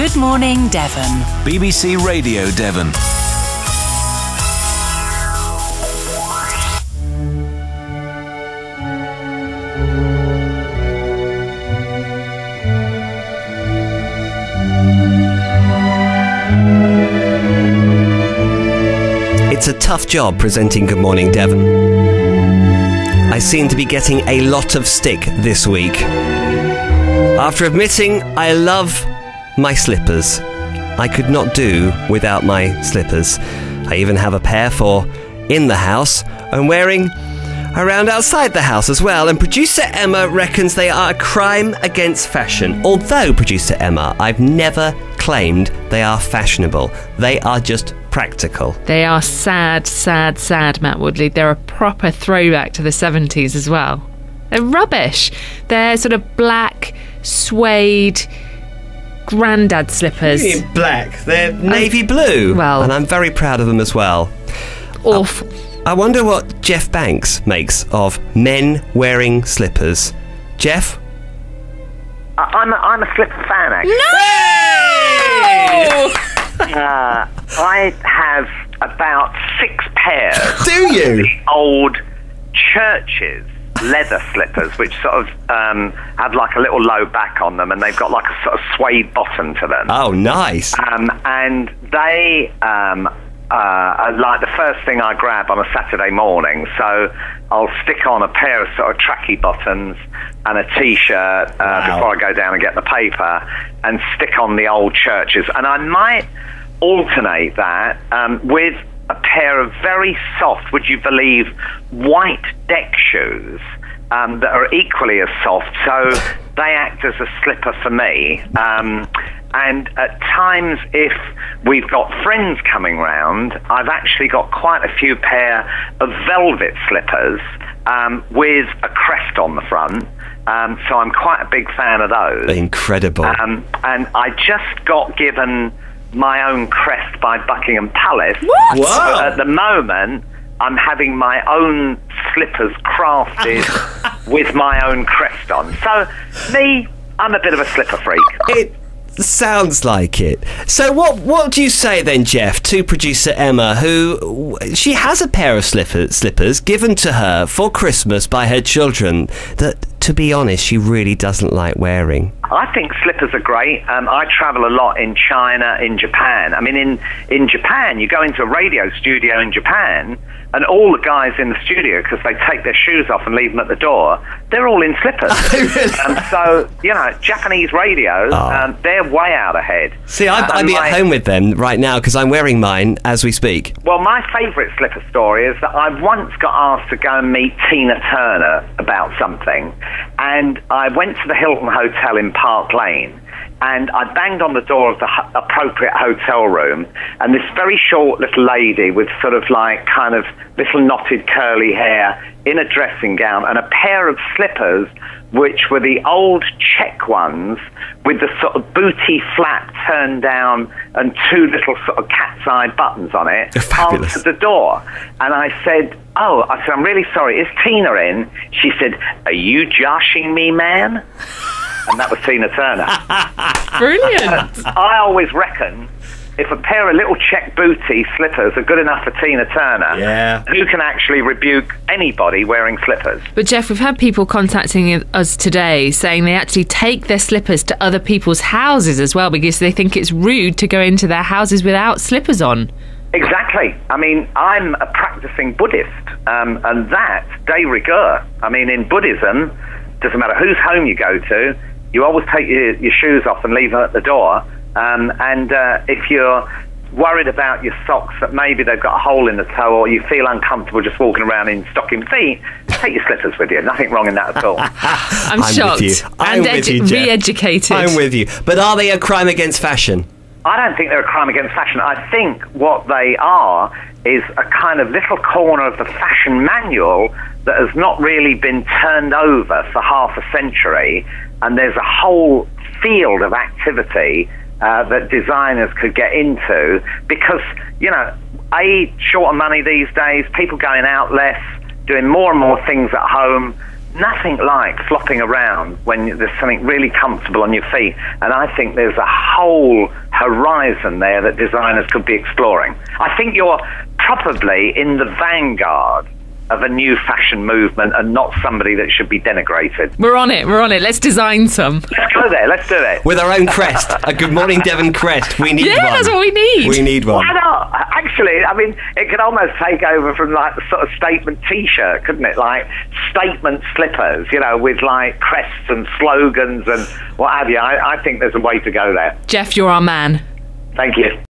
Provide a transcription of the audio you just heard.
Good Morning Devon. BBC Radio Devon. It's a tough job presenting Good Morning Devon. I seem to be getting a lot of stick this week. After admitting I love my slippers, I could not do without my slippers. I even have a pair for in the house and wearing around outside the house as well. And producer Emma reckons they are a crime against fashion. Although, producer Emma, I've never claimed they are fashionable. They are just practical. They are sad, Matt Woodley. They're a proper throwback to the 70s as well. They're rubbish. They're sort of black, suede, grandad slippers. Black. They're navy blue. Well, and I'm very proud of them as well. Awful. I wonder what Jeff Banks makes of men wearing slippers. Jeff? I'm a slipper fan, actually. No! I have about 6 pairs. Do you? Of the old churches leather slippers, which sort of have like a little low back on them, and they've got like a sort of suede bottom to them. Oh, nice. And they are like the first thing I grab on a Saturday morning. So I'll stick on a pair of sort of tracky bottoms and a T-shirt before I go down and get the paper, and stick on the old churches. And I might alternate that with a pair of very soft, would you believe, white deck shoes that are equally as soft, so they act as a slipper for me. And at times, if we've got friends coming round, I've actually got quite a few pair of velvet slippers with a crest on the front. So I'm quite a big fan of those. Incredible. And I just got given my own crest by Buckingham Palace. What? So Wow. at the moment, I'm having my own slippers crafted with my own crest on. So, me, I'm a bit of a slipper freak. It sounds like it. So what do you say then, Jeff, to producer Emma, who she has a pair of slippers given to her for Christmas by her children that, to be honest, she really doesn't like wearing? I think slippers are great. I travel a lot in China, in Japan. I mean, in Japan, you go into a radio studio in Japan, and all the guys in the studio, because they take their shoes off and leave them at the door, they're all in slippers. So, you know, Japanese radios, they're way out ahead. See, I'd be at home with them right now because I'm wearing mine as we speak. Well, my favourite slipper story is that I once got asked to go and meet Tina Turner about something, and I went to the Hilton Hotel in Park Lane, and I banged on the door of the appropriate hotel room, and this very short little lady with sort of like kind of little knotted curly hair in a dressing gown and a pair of slippers which were the old check ones with the sort of booty flap turned down and 2 little sort of cat's eye buttons on it, answered the door. And I said, I'm really sorry, is Tina in? She said, are you joshing me, man? And that was Tina Turner. Brilliant. I always reckon if a pair of little check booty slippers are good enough for Tina Turner, who can actually rebuke anybody wearing slippers? But Jeff, we've had people contacting us today saying they actually take their slippers to other people's houses as well because they think it's rude to go into their houses without slippers on. Exactly. I mean, I'm a practicing Buddhist, and that's de rigueur. I mean, in Buddhism, doesn't matter whose home you go to, you always take your shoes off and leave them at the door. And if you're worried about your socks, that maybe they've got a hole in the toe, or you feel uncomfortable just walking around in stocking feet, take your slippers with you. Nothing wrong in that at all. I'm shocked. With you. I'm and with you, Jeff. Re-educated. I'm with you. But are they a crime against fashion? I don't think they're a crime against fashion. I think what they are is a kind of little corner of the fashion manual that has not really been turned over for half a century, and there's a whole field of activity that designers could get into because, you know, short of money these days, people going out less, doing more and more things at home, nothing like flopping around when there's something really comfortable on your feet. And I think there's a whole horizon there that designers could be exploring. I think you're probably in the vanguard of a new fashion movement and not somebody that should be denigrated. We're on it. Let's design some. Let's go there. Let's do it. With our own crest. A Good Morning Devon crest. We need one. Yeah, that's what we need. We need one. Why not? Actually, I mean, it could almost take over from like the sort of statement T-shirt, couldn't it? Like statement slippers, with like crests and slogans and what have you. I think there's a way to go there. Jeff, you're our man. Thank you.